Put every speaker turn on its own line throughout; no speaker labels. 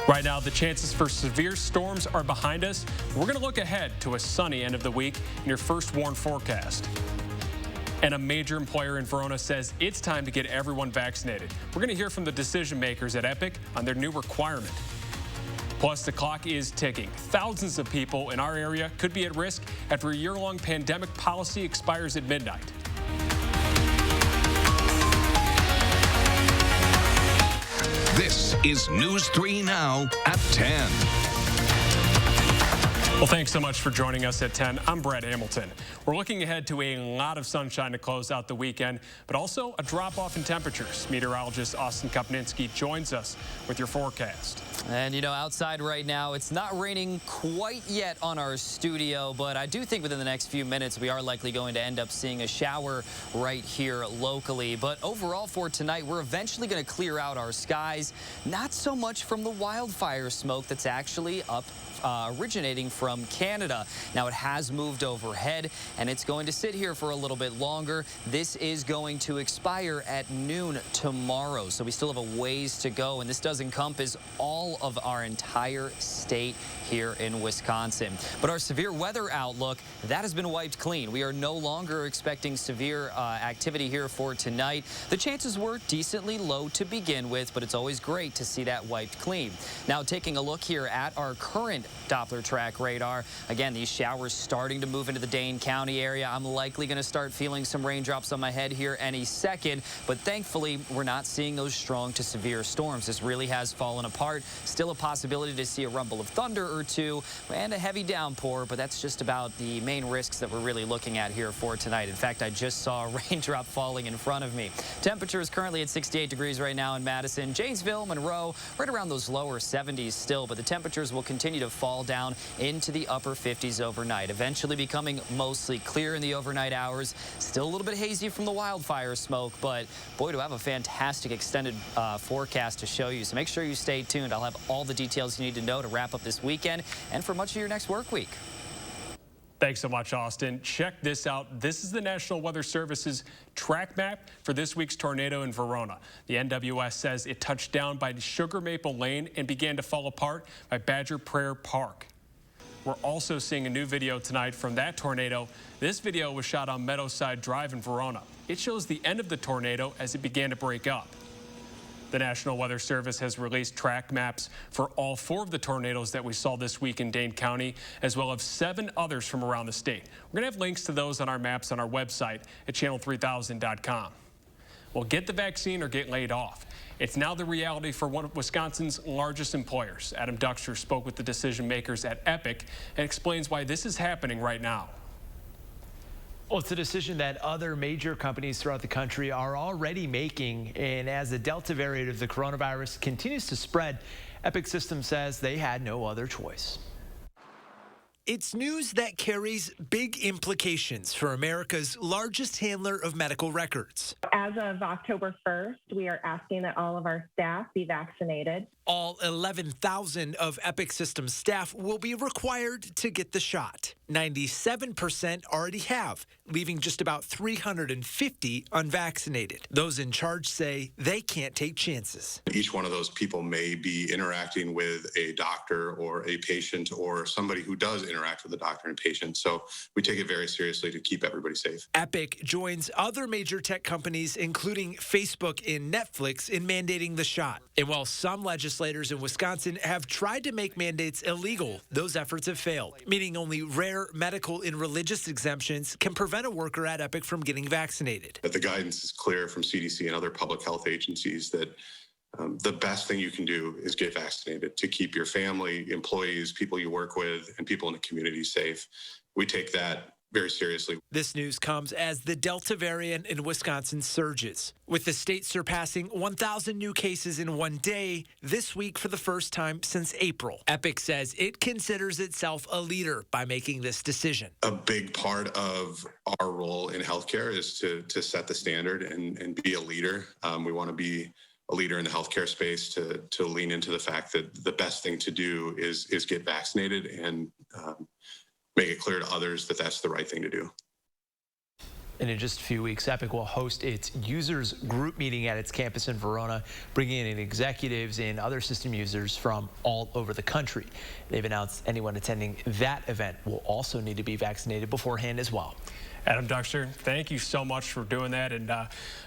Right now, the chances for severe storms are behind us. We're going to look ahead to a sunny end of the week in your first warn forecast. And a major employer in Verona says it's time to get everyone vaccinated. We're going to hear from the decision makers at Epic on their new requirement. Plus, the clock is ticking. Thousands of people in our area could be at risk after a year-long pandemic policy expires at midnight.
This is News 3 Now at 10.
Well, thanks so much for joining us at 10. I'm Brett Hamilton. We're looking ahead to a lot of sunshine to close out the weekend, but also a drop-off in temperatures. Meteorologist Austin Kopninski joins us with your forecast.
And, you know, outside right now, it's not raining quite yet on our studio, but I do think within the next few minutes, we are likely going to end up seeing a shower right here locally. But overall for tonight, we're eventually going to clear out our skies, not so much from the wildfire smoke that's actually up originating from Canada. Now, it has moved overhead, and it's going to sit here for a little bit longer. This is going to expire at noon tomorrow, so we still have a ways to go, and this does encompass all of our entire state here in Wisconsin. But our severe weather outlook, that has been wiped clean. We are no longer expecting severe activity here for tonight. The chances were decently low to begin with, but it's always great to see that wiped clean. Now, taking a look here at our current Doppler track radar. Again, these showers starting to move into the Dane County area. I'm likely going to start feeling some raindrops on my head here any second, but thankfully, we're not seeing those strong to severe storms. This really has fallen apart. Still a possibility to see a rumble of thunder or two and a heavy downpour, but that's just about the main risks that we're really looking at here for tonight. In fact, I just saw a raindrop falling in front of me. Temperature is currently at 68 degrees right now in Madison. Janesville, Monroe, right around those lower 70s still, but the temperatures will continue to fall down into the upper 50s overnight, eventually becoming mostly clear in the overnight hours. Still a little bit hazy from the wildfire smoke, but boy, do I have a fantastic extended forecast to show you. So make sure you stay tuned. I'll have all the details you need to know to wrap up this weekend and for much of your next work week.
Thanks so much, Austin. Check this out. This is the National Weather Service's track map for this week's tornado in Verona. The NWS says it touched down by Sugar Maple Lane and began to fall apart by Badger Prairie Park. We're also seeing a new video tonight from that tornado. This video was shot on Meadowside Drive in Verona. It shows the end of the tornado as it began to break up. The National Weather Service has released track maps for all 4 of the tornadoes that we saw this week in Dane County, as well as 7 others from around the state. We're going to have links to those on our maps on our website at channel3000.com. Well, get the vaccine or get laid off. It's now the reality for one of Wisconsin's largest employers. Adam Duxter spoke with the decision makers at Epic and explains why this is happening right now.
Well, it's a decision that other major companies throughout the country are already making. And as the Delta variant of the coronavirus continues to spread, Epic Systems says they had no other choice.
It's news that carries big implications for America's largest handler of medical records.
As of October 1st, we are asking that all of our staff be vaccinated.
All 11,000 of Epic Systems staff will be required to get the shot. 97% already have, leaving just about 350 unvaccinated. Those in charge say they can't take chances.
Each one of those people may be interacting with a doctor or a patient or somebody who does interact with a doctor and patient. So we take it very seriously to keep everybody safe.
Epic joins other major tech companies, including Facebook and Netflix, in mandating the shot. And while some legislators in Wisconsin have tried to make mandates illegal, those efforts have failed, meaning only rare medical and religious exemptions can prevent a worker at Epic from getting vaccinated.
But the guidance is clear from CDC and other public health agencies that the best thing you can do is get vaccinated to keep your family, employees, people you work with, and people in the community safe. We take that very seriously.
This news comes as the Delta variant in Wisconsin surges, with the state surpassing 1,000 new cases in one day this week for the first time since April. Epic says it considers itself a leader by making this decision.
A big part of our role in healthcare is to set the standard and be a leader. We want to be a leader in the healthcare space, to lean into the fact that the best thing to do is get vaccinated and make it clear to others that that's the right thing to do.
And in just a few weeks, Epic will host its users group meeting at its campus in Verona, bringing in executives and other system users from all over the country. They've announced anyone attending that event will also need to be vaccinated beforehand as well.
Adam Duckster, thank you so much for doing that. And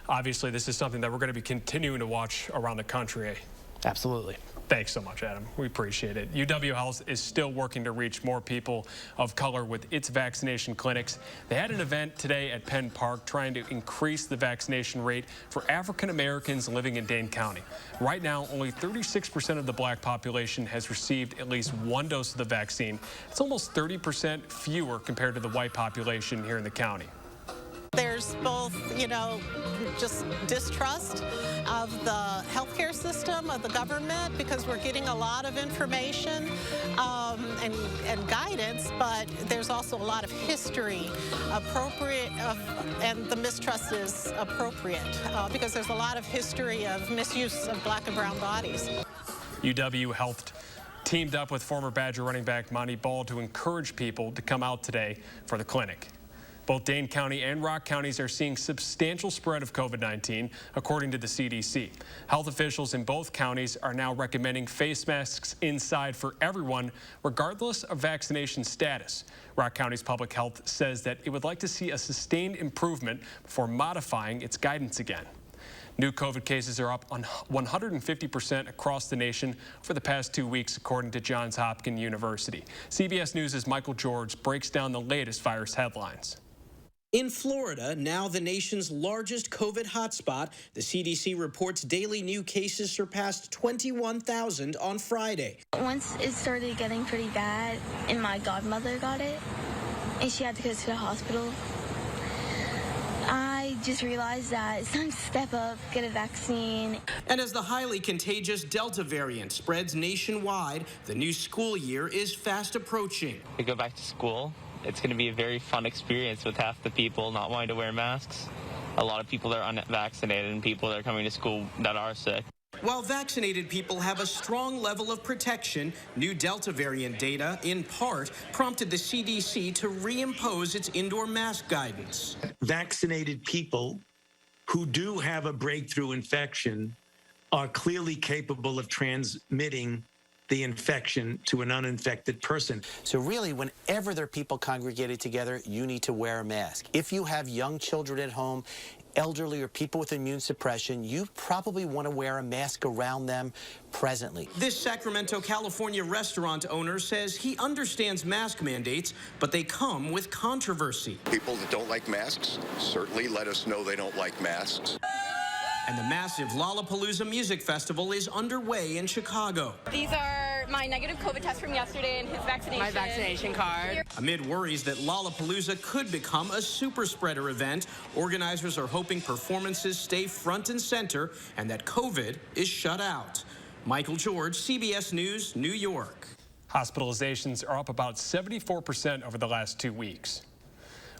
obviously, this is something that we're going to be continuing to watch around the country.
Absolutely.
Thanks so much, Adam. We appreciate it. UW Health is still working to reach more people of color with its vaccination clinics. They had an event today at Penn Park trying to increase the vaccination rate for African Americans living in Dane County. Right now, only 36% of the black population has received at least one dose of the vaccine. It's almost 30% fewer compared to the white population here in the county.
There's both, just distrust of the healthcare system, of the government, because we're getting a lot of information and guidance, but there's also a lot of history and the mistrust is appropriate because there's a lot of history of misuse of black and brown bodies.
UW Health teamed up with former Badger running back Monty Ball to encourage people to come out today for the clinic. Both Dane County and Rock counties are seeing substantial spread of COVID-19, according to the CDC. Health officials in both counties are now recommending face masks inside for everyone, regardless of vaccination status. Rock County's public health says that it would like to see a sustained improvement before modifying its guidance again. New COVID cases are up on 150% across the nation for the past 2 weeks, according to Johns Hopkins University. CBS News' Michael George breaks down the latest virus headlines.
In Florida, now the nation's largest COVID hotspot, the CDC reports daily new cases surpassed 21,000 on Friday.
Once it started getting pretty bad, and my godmother got it, and she had to go to the hospital, I just realized that it's time to step up, get a vaccine.
And as the highly contagious Delta variant spreads nationwide, the new school year is fast approaching.
To go back to school, it's going to be a very fun experience with half the people not wanting to wear masks. A lot of people that are unvaccinated and people that are coming to school that are sick.
While vaccinated people have a strong level of protection, new Delta variant data, in part, prompted the CDC to reimpose its indoor mask guidance.
Vaccinated people who do have a breakthrough infection are clearly capable of transmitting the infection to an uninfected person.
So really, whenever there are people congregated together, you need to wear a mask. If you have young children at home, elderly or people with immune suppression, you probably want to wear a mask around them presently.
This Sacramento, California restaurant owner says he understands mask mandates, but they come with controversy.
People that don't like masks certainly let us know they don't like masks.
And the massive Lollapalooza Music Festival is underway in Chicago.
These are my negative COVID test from yesterday and his vaccination.
My vaccination card.
Amid worries that Lollapalooza could become a super spreader event, organizers are hoping performances stay front and center and that COVID is shut out. Michael George, CBS News, New York.
Hospitalizations are up about 74% over the last 2 weeks.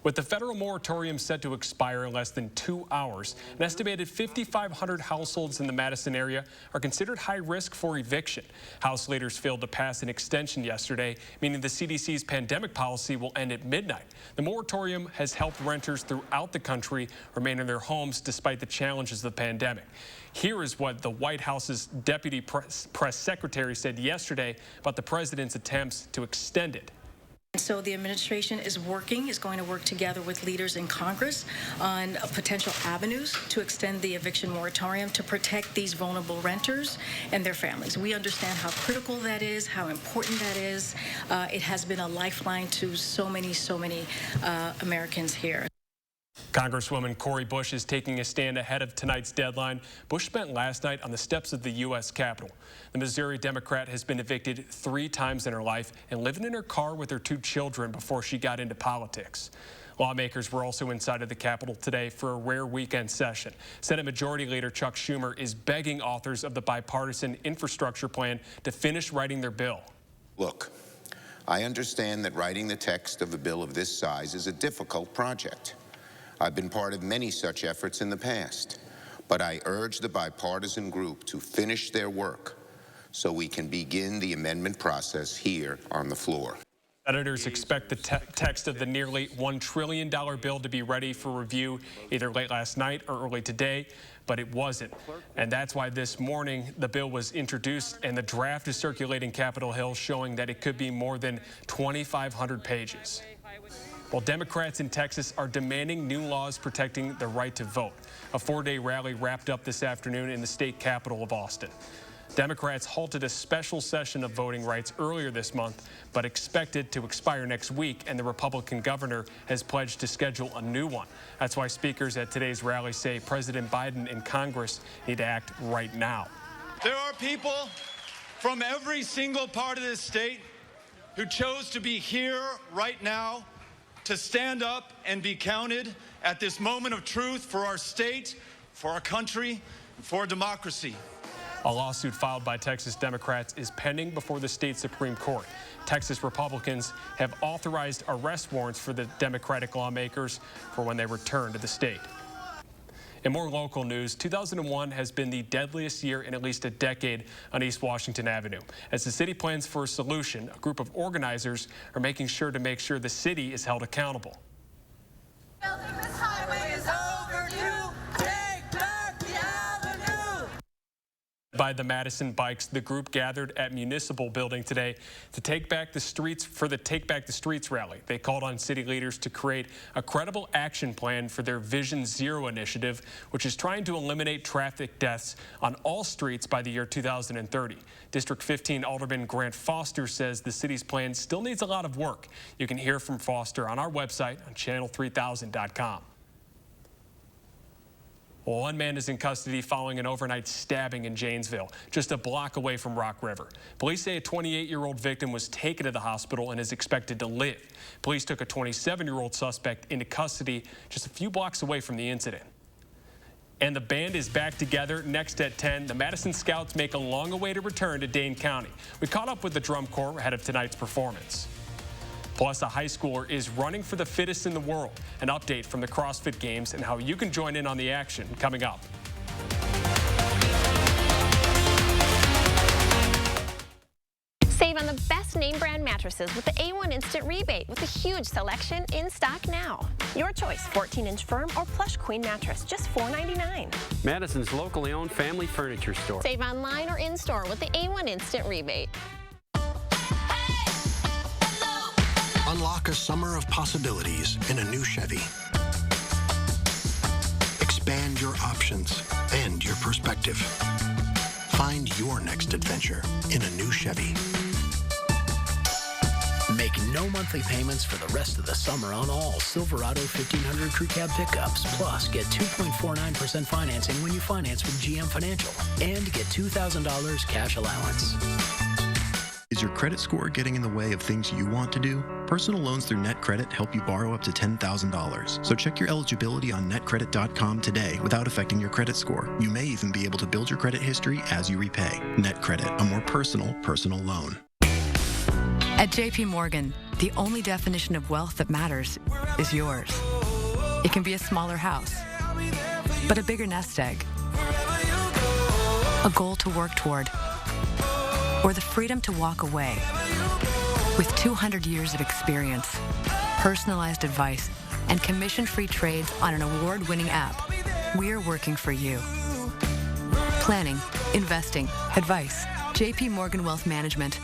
With the federal moratorium set to expire in less than 2 hours, an estimated 5,500 households in the Madison area are considered high risk for eviction. House leaders failed to pass an extension yesterday, meaning the CDC's pandemic policy will end at midnight. The moratorium has helped renters throughout the country remain in their homes despite the challenges of the pandemic. Here is what the White House's deputy press secretary said yesterday about the president's attempts to extend it.
So the administration is going to work together with leaders in Congress on potential avenues to extend the eviction moratorium to protect these vulnerable renters and their families. We understand how critical that is, how important that is. It has been a lifeline to so many Americans here.
Congresswoman Cori Bush is taking a stand ahead of tonight's deadline. Bush spent last night on the steps of the U.S. Capitol. The Missouri Democrat has been evicted 3 times in her life and living in her car with her 2 children before she got into politics. Lawmakers were also inside of the Capitol today for a rare weekend session. Senate Majority Leader Chuck Schumer is begging authors of the bipartisan infrastructure plan to finish writing their bill.
Look, I understand that writing the text of a bill of this size is a difficult project. I've been part of many such efforts in the past, but I urge the bipartisan group to finish their work so we can begin the amendment process here on the floor.
Senators expect the text of the nearly $1 trillion bill to be ready for review either late last night or early today, but it wasn't. And that's why this morning the bill was introduced and the draft is circulating Capitol Hill, showing that it could be more than 2,500 pages. Well, Democrats in Texas are demanding new laws protecting the right to vote. A 4-day rally wrapped up this afternoon in the state capital of Austin. Democrats halted a special session of voting rights earlier this month, but expected to expire next week, and the Republican governor has pledged to schedule a new one. That's why speakers at today's rally say President Biden and Congress need to act right now.
There are people from every single part of this state who chose to be here right now to stand up and be counted at this moment of truth for our state, for our country, and for democracy.
A lawsuit filed by Texas Democrats is pending before the state Supreme Court. Texas Republicans have authorized arrest warrants for the Democratic lawmakers for when they return to the state. In more local news, 2001 has been the deadliest year in at least a decade on East Washington Avenue. As the city plans for a solution, a group of organizers are making sure the city is held accountable.
Building this highway is overdue. Take back the avenue.
By the Madison Bikes, the group gathered at Municipal Building today to take back the streets for the Take Back the Streets rally. They called on city leaders to create a credible action plan for their Vision Zero initiative, which is trying to eliminate traffic deaths on all streets by the year 2030. District 15 Alderman Grant Foster says the city's plan still needs a lot of work. You can hear from Foster on our website on channel3000.com. One man is in custody following an overnight stabbing in Janesville, just a block away from Rock River. Police say a 28-year-old victim was taken to the hospital and is expected to live. Police took a 27-year-old suspect into custody just a few blocks away from the incident. And the band is back together next at 10. The Madison Scouts make a long-awaited return to Dane County. We caught up with the drum corps ahead of tonight's performance. Plus, a high schooler is running for the fittest in the world. An update from the CrossFit Games and how you can join in on the action coming up.
Save on the best name brand mattresses with the A1 Instant Rebate with a huge selection in stock now. Your choice, 14-inch firm or plush queen mattress, just $4.99.
Madison's locally owned family furniture store.
Save online or in-store with the A1 Instant Rebate.
Unlock a summer of possibilities in a new Chevy. Expand your options and your perspective. Find your next adventure in a new Chevy.
Make no monthly payments for the rest of the summer on all Silverado 1500 Crew Cab pickups. Plus, get 2.49% financing when you finance with GM Financial. And get $2,000 cash allowance.
Is your credit score getting in the way of things you want to do? Personal loans through NetCredit help you borrow up to $10,000. So check your eligibility on netcredit.com today without affecting your credit score. You may even be able to build your credit history as you repay. NetCredit, a more personal loan.
At JP Morgan, the only definition of wealth that matters is yours. It can be a smaller house, but a bigger nest egg, a goal to work toward, or the freedom to walk away. With 200 years of experience, personalized advice, and commission-free trades on an award-winning app, we're working for you. Planning, investing, advice. JP Morgan Wealth Management.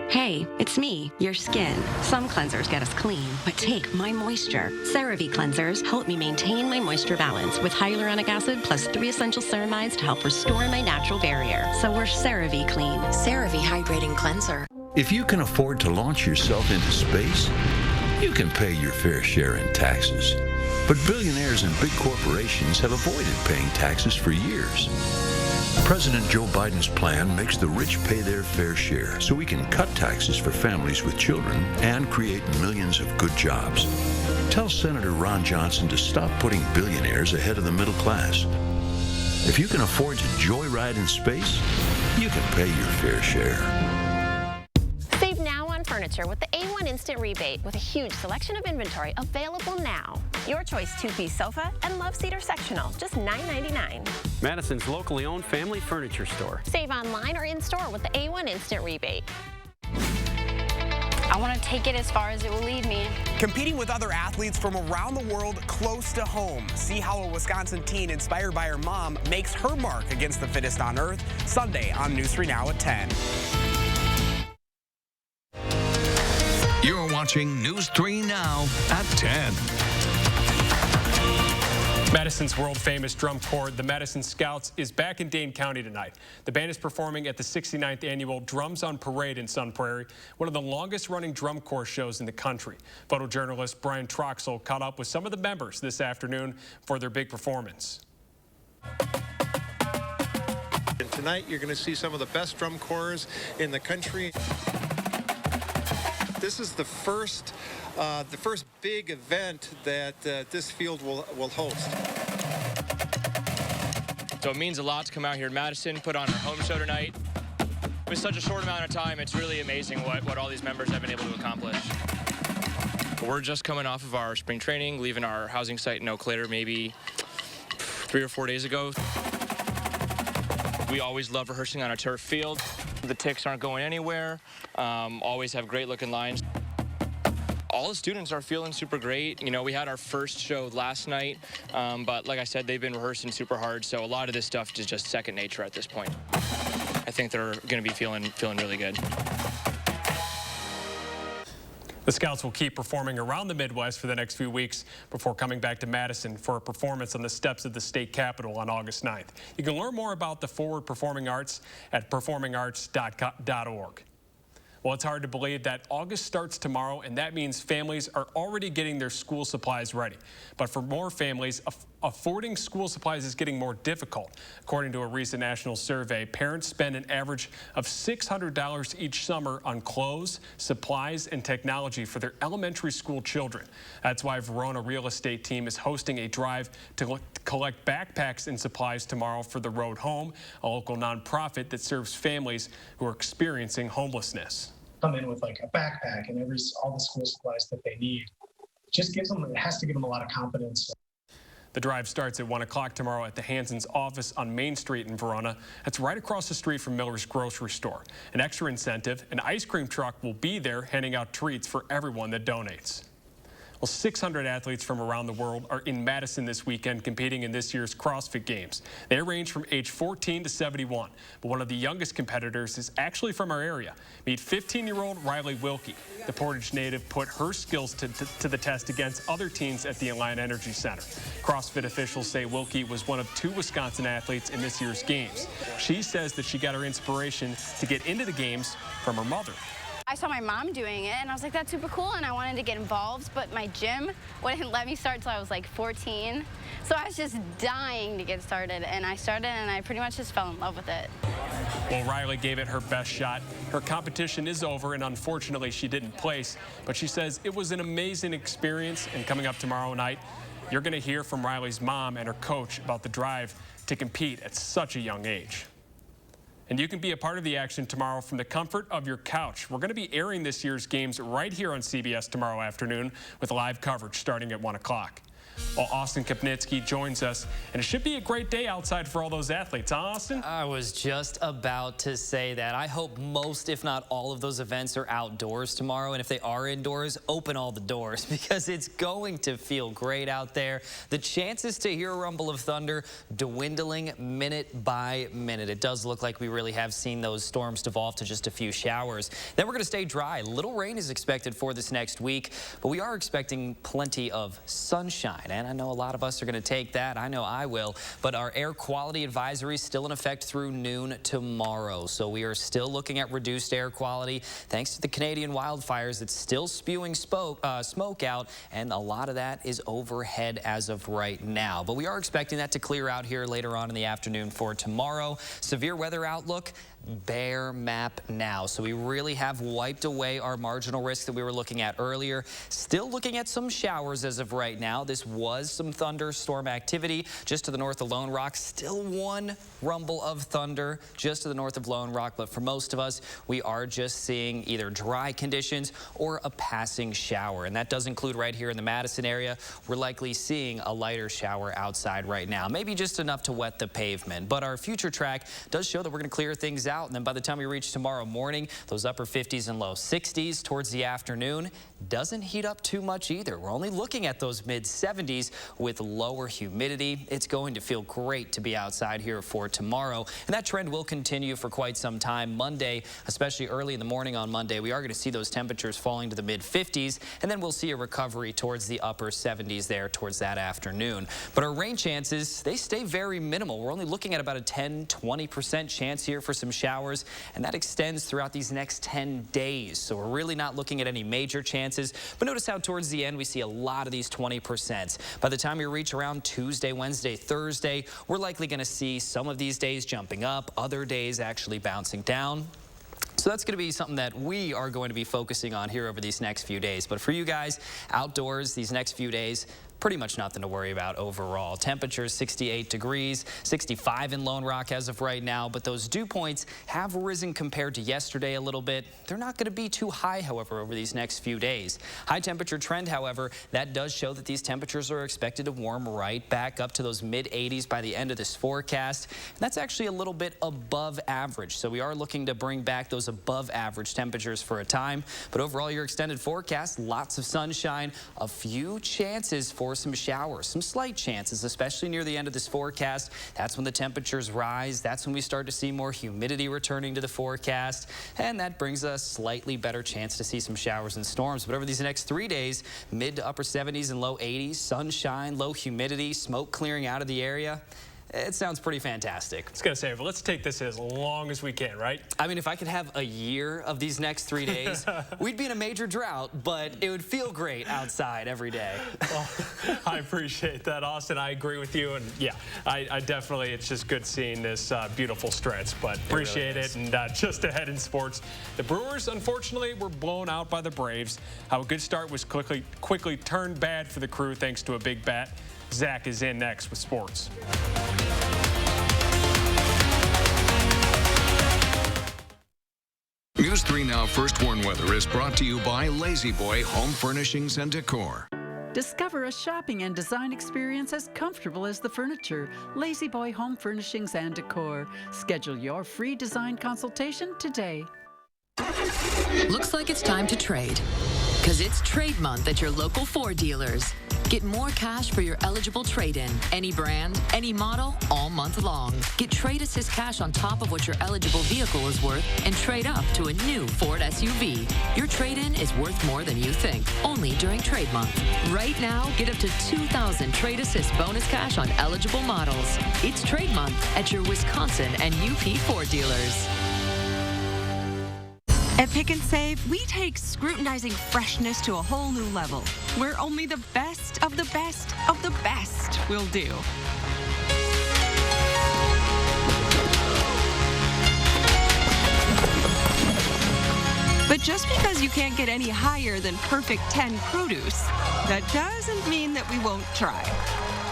Hey, it's me, your skin. Some cleansers get us clean, but take my moisture. CeraVe cleansers help me maintain my moisture balance with hyaluronic acid plus 3 essential ceramides to help restore my natural barrier. So we're CeraVe clean.
CeraVe Hydrating Cleanser.
If you can afford to launch yourself into space, you can pay your fair share in taxes. But billionaires and big corporations have avoided paying taxes for years. President Joe Biden's plan makes the rich pay their fair share so we can cut taxes for families with children and create millions of good jobs. Tell Senator Ron Johnson to stop putting billionaires ahead of the middle class. If you can afford to joyride in space, you can pay your fair share.
Save now on furniture with the A1 Instant Rebate with a huge selection of inventory available now. Your choice 2-piece sofa and love seater sectional, just $9.99.
Madison's locally owned family furniture store.
Save online or in-store with the A1 Instant Rebate.
I want to take it as far as it will lead me.
Competing with other athletes from around the world close to home. See how a Wisconsin teen inspired by her mom makes her mark against the fittest on earth. Sunday on News 3 Now at 10.
You're watching News 3 Now at 10.
Madison's world-famous drum corps, the Madison Scouts, is back in Dane County tonight. The band is performing at the 69th annual Drums on Parade in Sun Prairie, one of the longest-running drum corps shows in the country. Photojournalist Brian Troxel caught up with some of the members this afternoon for their big performance.
And tonight you're going to see some of the best drum corps in the country. This is the first big event that this field will host.
So it means a lot to come out here in Madison, put on our home show tonight. With such a short amount of time, it's really amazing what all these members have been able to accomplish. We're just coming off of our spring training, leaving our housing site in Eau Claire maybe 3 or 4 days ago. We always love rehearsing on a turf field. The ticks aren't going anywhere, always have great looking lines. All the students are feeling super great. You know, we had our first show last night, but like I said, they've been rehearsing super hard, so a lot of this stuff is just second nature at this point. I think they're going to be feeling really good.
The Scouts will keep performing around the Midwest for the next few weeks before coming back to Madison for a performance on the steps of the state capitol on August 9th. You can learn more about the Forward Performing Arts at performingarts.org. Well, it's hard to believe that August starts tomorrow, and that means families are already getting their school supplies ready. But for more families, affording school supplies is getting more difficult. According to a recent national survey, parents spend an average of $600 each summer on clothes, supplies, and technology for their elementary school children. That's why Verona Real Estate Team is hosting a drive to collect backpacks and supplies tomorrow for The Road Home, a local nonprofit that serves families who are experiencing homelessness.
Come in with like a backpack and all the school supplies that they need. It has to give them a lot of confidence.
The drive starts at 1 o'clock tomorrow at the Hanson's office on Main Street in Verona. That's right across the street from Miller's Grocery Store. An extra incentive, an ice cream truck will be there handing out treats for everyone that donates. Well, 600 athletes from around the world are in Madison this weekend competing in this year's CrossFit Games. They range from age 14 to 71, but one of the youngest competitors is actually from our area. Meet 15-year-old Riley Wilkie. The Portage native put her skills to the test against other teens at the Alliant Energy Center. CrossFit officials say Wilkie was one of 2 Wisconsin athletes in this year's games. She says that she got her inspiration to get into the games from her mother.
I saw my mom doing it, and I was like, that's super cool, and I wanted to get involved, but my gym wouldn't let me start until I was like 14. So I was just dying to get started, and I started, and I pretty much just fell in love with it.
Well, Riley gave it her best shot. Her competition is over, and unfortunately, she didn't place, but she says it was an amazing experience, and coming up tomorrow night, you're going to hear from Riley's mom and her coach about the drive to compete at such a young age. And you can be a part of the action tomorrow from the comfort of your couch. We're going to be airing this year's games right here on CBS tomorrow afternoon with live coverage starting at 1 o'clock. Well, Austin Kapnitsky joins us, and it should be a great day outside for all those athletes, huh, Austin?
I was just about to say that. I hope most, if not all, of those events are outdoors tomorrow, and if they are indoors, open all the doors because it's going to feel great out there. The chances to hear a rumble of thunder dwindling minute by minute. It does look like we really have seen those storms devolve to just a few showers. Then we're going to stay dry. Little rain is expected for this next week, but we are expecting plenty of sunshine. And I know a lot of us are going to take that. I know I will. But our air quality advisory is still in effect through noon tomorrow. So we are still looking at reduced air quality thanks to the Canadian wildfires that's still spewing smoke out. And a lot of that is overhead as of right now. But we are expecting that to clear out here later on in the afternoon for tomorrow. Severe weather outlook. Bare map now. So we really have wiped away our marginal risk that we were looking at earlier. Still looking at some showers as of right now. This was some thunderstorm activity just to the north of Lone Rock. Still one rumble of thunder just to the north of Lone Rock. But for most of us, we are just seeing either dry conditions or a passing shower. And that does include right here in the Madison area. We're likely seeing a lighter shower outside right now. Maybe just enough to wet the pavement. But our future track does show that we're going to clear things out out. And then by the time we reach tomorrow morning, those upper 50s and low 60s towards the afternoon doesn't heat up too much either. We're only looking at those mid 70s with lower humidity. It's going to feel great to be outside here for tomorrow. And that trend will continue for quite some time. Monday, especially early in the morning on Monday, we are going to see those temperatures falling to the mid 50s. And then we'll see a recovery towards the upper 70s there towards that afternoon. But our rain chances, they stay very minimal. We're only looking at about a 10-20% chance here for some showers, and that extends throughout these next 10 days. So we're really not looking at any major chances. But notice how towards the end we see a lot of these 20%. By the time we reach around Tuesday, Wednesday, Thursday, we're likely going to see some of these days jumping up, other days actually bouncing down. So that's going to be something that we are going to be focusing on here over these next few days. But for you guys, outdoors, these next few days, pretty much nothing to worry about overall. Temperatures 68 degrees, 65 in Lone Rock as of right now, but those dew points have risen compared to yesterday a little bit. They're not going to be too high, however, over these next few days. High temperature trend, however, that does show that these temperatures are expected to warm right back up to those mid 80s by the end of this forecast. And that's actually a little bit above average. So we are looking to bring back those above average temperatures for a time. But overall, your extended forecast, lots of sunshine, a few chances for some showers, some slight chances, especially near the end of this forecast. That's when the temperatures rise. That's when we start to see more humidity returning to the forecast. And that brings a slightly better chance to see some showers and storms. But over these next 3 days, mid to upper 70s and low 80s, sunshine, low humidity, smoke clearing out of the area. It sounds pretty fantastic.
I was going to say, but let's take this as long as we can, right?
I mean, if I could have a year of these next 3 days, we'd be in a major drought, but it would feel great outside every day.
Well, I appreciate that, Austin. I agree with you. And yeah, I definitely, it's just good seeing this beautiful stretch, but appreciate it. And just ahead in sports, the Brewers, unfortunately, were blown out by the Braves. How a good start was quickly turned bad for the Crew thanks to a big bat. Zach is in next with sports.
News 3 Now First Warn Weather is brought to you by Lazy Boy Home Furnishings and Decor.
Discover a shopping and design experience as comfortable as the furniture. Lazy Boy Home Furnishings and Decor. Schedule your free design consultation today.
Looks like it's time to trade. Because it's trade month at your local Ford dealers. Get more cash for your eligible trade-in. Any brand, any model, all month long. Get Trade Assist cash on top of what your eligible vehicle is worth and trade up to a new Ford SUV. Your trade-in is worth more than you think, only during trade month. Right now, get up to $2,000 Trade Assist bonus cash on eligible models. It's trade month at your Wisconsin and UP Ford dealers.
At Pick and Save, we take scrutinizing freshness to a whole new level, where only the best of the best of the best will do. But just because you can't get any higher than Perfect 10 produce, that doesn't mean that we won't try.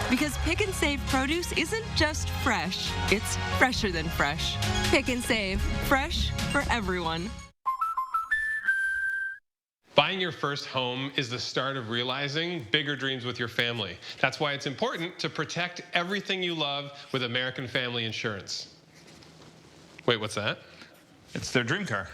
Because Pick and Save produce isn't just fresh, it's fresher than fresh. Pick and Save, fresh for everyone.
Buying your first home is the start of realizing bigger dreams with your family. That's why it's important to protect everything you love with American Family Insurance. Wait, what's that?
It's their dream car.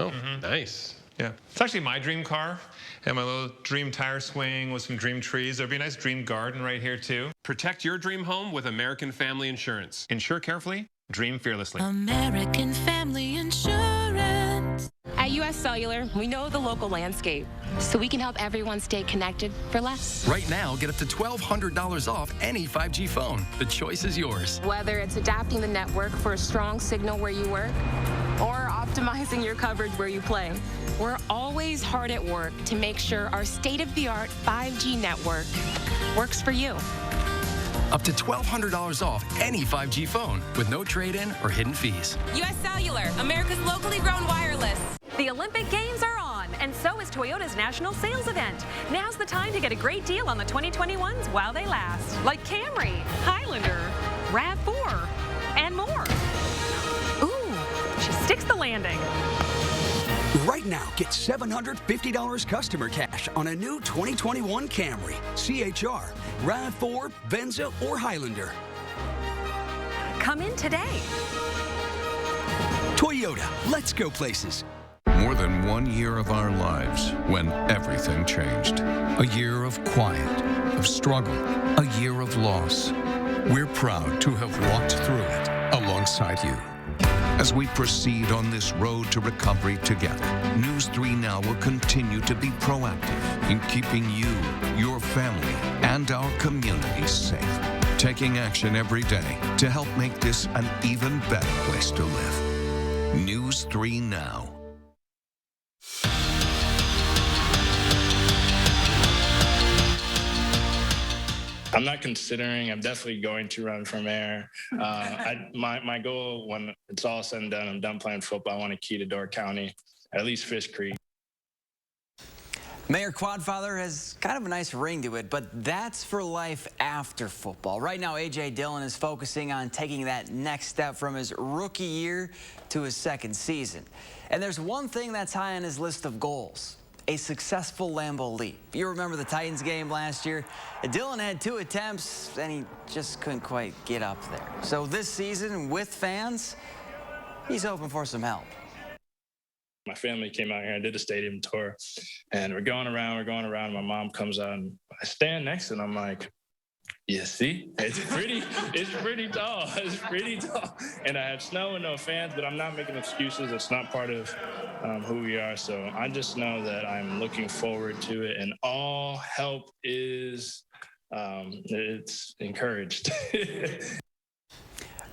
Oh, nice.
Yeah. It's actually my dream car. And my little dream tire swing with some dream trees. There'll be a nice dream garden right here, too.
Protect your dream home with American Family Insurance.
Insure carefully, dream fearlessly.
American Family Insurance.
At US Cellular, we know the local landscape, so we can help everyone stay connected for less.
Right now, get up to $1,200 off any 5G phone. The choice is yours.
Whether it's adapting the network for a strong signal where you work, or optimizing your coverage where you play, we're always hard at work to make sure our state-of-the-art 5G network works for you.
Up to $1,200 off any 5G phone with no trade-in or hidden fees.
US Cellular, America's locally grown wireless. The Olympic Games are on, and so is Toyota's national sales event. Now's the time to get a great deal on the 2021s while they last, like Camry, Highlander, RAV4, and more. Ooh, she sticks the landing.
Right now, get $750 customer cash on a new 2021 Camry, CHR, RAV4, Venza, or Highlander.
Come in today.
Toyota, let's go places.
More than 1 year of our lives when everything changed. A year of quiet, of struggle, a year of loss. We're proud to have walked through it alongside you. As we proceed on this road to recovery together, News 3 Now will continue to be proactive in keeping you, your family, and our communities safe. Taking action every day to help make this an even better place to live. News 3 Now.
I'm not considering. I'm definitely going to run for mayor. My goal, when it's all said and done, I'm done playing football, I want to key to Door County, at least Fish Creek.
Mayor Quadfather has kind of a nice ring to it, but that's for life after football. Right now, A.J. Dillon is focusing on taking that next step from his rookie year to his second season. And there's one thing that's high on his list of goals: a successful Lambeau Leap. You remember the Titans game last year? Dillon had 2 attempts, and he just couldn't quite get up there. So this season, with fans, he's hoping for some help.
My family came out here and did a stadium tour, and we're going around. My mom comes out, and I stand next to it, and I'm like, you see, it's pretty tall. It's pretty tall. And I had snow and no fans, but I'm not making excuses. It's not part of who we are. So I just know that I'm looking forward to it, and all help is it's encouraged.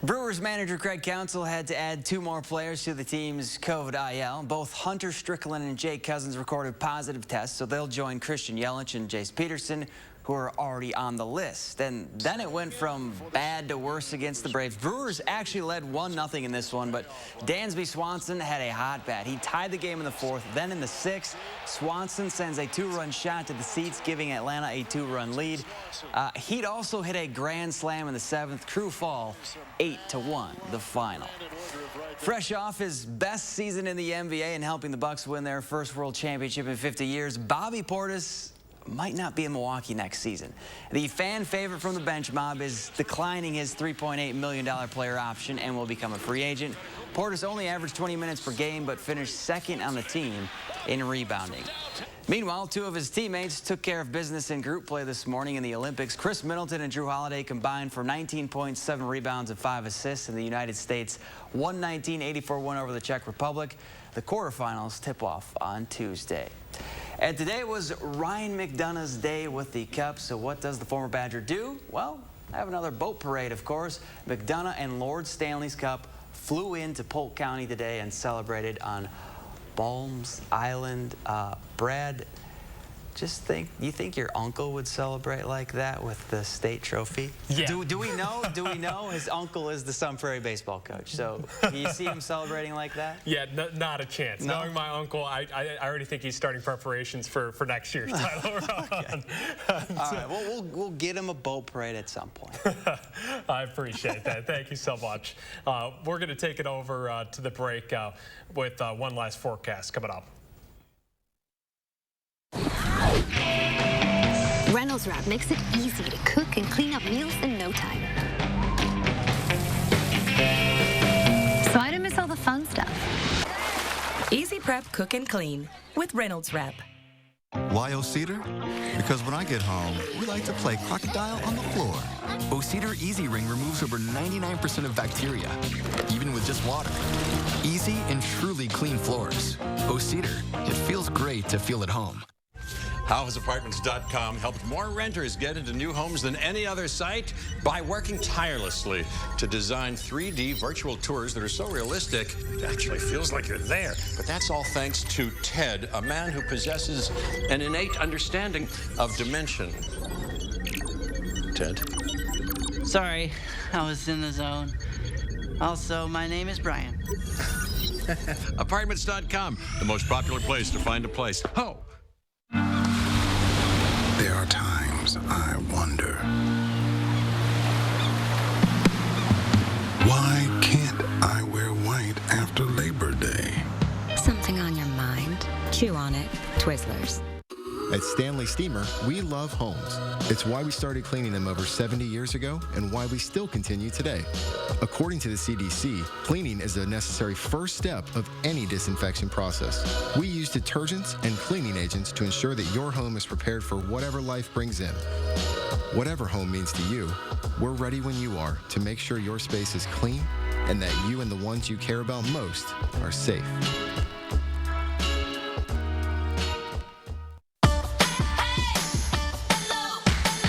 Brewers manager Craig Counsell had to add 2 more players to the team's COVID IL. Both Hunter Strickland and Jake Cousins recorded positive tests, so they'll join Christian Yelich and Jace Peterson, who are already on the list. And then it went from bad to worse against the Braves. Brewers actually led 1-0 in this one, but Dansby Swanson had a hot bat. He tied the game in the 4th. Then in the 6th, Swanson sends a 2-run shot to the seats, giving Atlanta a 2-run lead. He'd also hit a grand slam in the 7th. Crew fall 8-1, the final. Fresh off his best season in the NBA and helping the Bucks win their first World Championship in 50 years, Bobby Portis might not be in Milwaukee next season. The fan favorite from the bench mob is declining his $3.8 million player option and will become a free agent. Portis only averaged 20 minutes per game, but finished 2nd on the team in rebounding. Meanwhile, 2 of his teammates took care of business in group play this morning in the Olympics. Chris Middleton and Drew Holiday combined for 19.7 rebounds and 5 assists in the United States' 119-84 win over the Czech Republic. The quarterfinals tip off on Tuesday. And today was Ryan McDonough's day with the Cup. So what does the former Badger do? Well, have another boat parade, of course. McDonough and Lord Stanley's Cup flew into Polk County today and celebrated on Balms Island. Brad, you think your uncle would celebrate like that with the state trophy?
Yeah.
Do we know his uncle is the Sun Prairie baseball coach? So do you see him celebrating like that?
Yeah, not a chance.
No?
Knowing my uncle, I already think he's starting preparations for next year's title run.
Okay. All right, well, we'll get him a boat parade at some point.
I appreciate that. Thank you so much. We're going to take it over to the break with one last forecast coming up.
Reynolds Wrap makes it easy to cook and clean up meals in no time. So I didn't miss all the fun stuff.
Easy prep, cook, and clean with Reynolds Wrap.
Why O-Cedar? Because when I get home, we like to play crocodile on the floor.
O-Cedar Easy Ring removes over 99% of bacteria, even with just water. Easy and truly clean floors. O-Cedar, it feels great to feel at home.
HowHasApartments.com helped more renters get into new homes than any other site by working tirelessly to design 3D virtual tours that are so realistic, it actually feels like you're there. But that's all thanks to Ted, a man who possesses an innate understanding of dimension. Ted?
Sorry, I was in the zone. Also, my name is Brian.
Apartments.com, the most popular place to find a place. Oh!
There are times I wonder, why can't I wear white after Labor Day?
Something on your mind? Chew on it. Twizzlers.
At Stanley Steamer, we love homes. It's why we started cleaning them over 70 years ago and why we still continue today. According to the CDC, cleaning is a necessary first step of any disinfection process. We use detergents and cleaning agents to ensure that your home is prepared for whatever life brings in. Whatever home means to you, we're ready when you are to make sure your space is clean and that you and the ones you care about most are safe.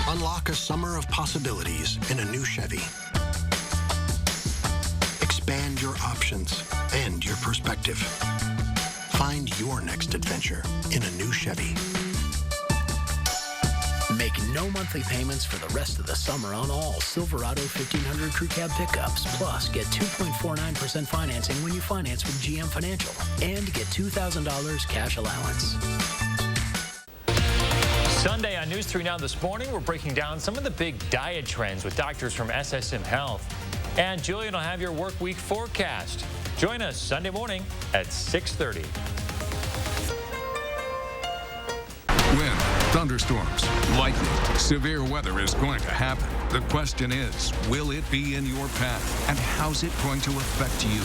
Unlock a summer of possibilities in a new Chevy. Expand your options and your perspective. Find your next adventure in a new Chevy.
Make no monthly payments for the rest of the summer on all Silverado 1500 Crew Cab pickups. Plus, get 2.49% financing when you finance with GM Financial. And get $2,000 cash allowance.
Sunday on News 3 Now this morning, we're breaking down some of the big diet trends with doctors from SSM Health. And Julian will have your work week forecast. Join us Sunday morning at 6:30.
Wind, thunderstorms, lightning, severe weather is going to happen. The question is, will it be in your path? And how's it going to affect you?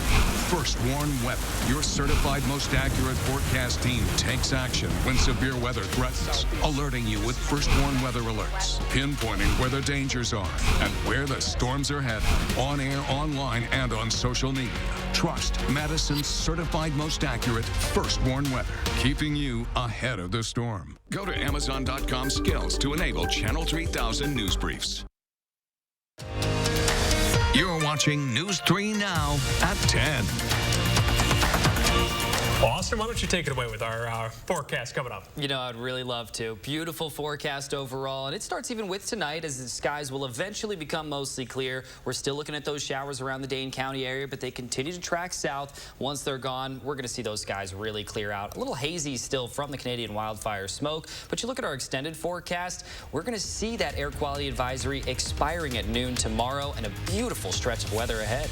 First Warn Weather, your certified most accurate forecast team, takes action when severe weather threatens, alerting you with First Warn Weather alerts, pinpointing where the dangers are and where the storms are headed. On air, online, and on social media. Trust Madison's certified most accurate First Warn Weather, keeping you ahead of the storm. Go to Amazon.com skills to enable Channel 3000 news briefs. You're watching News 3 Now at 10.
Austin, why don't you take it away with our forecast coming up?
You know, I'd really love to. Beautiful forecast overall, and it starts even with tonight as the skies will eventually become mostly clear. We're still looking at those showers around the Dane County area, but they continue to track south. Once they're gone, we're going to see those skies really clear out. A little hazy still from the Canadian wildfire smoke, but you look at our extended forecast, we're going to see that air quality advisory expiring at noon tomorrow and a beautiful stretch of weather ahead.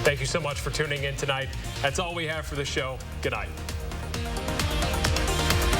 Thank you so much for tuning in tonight. That's all we have for the show. Good night.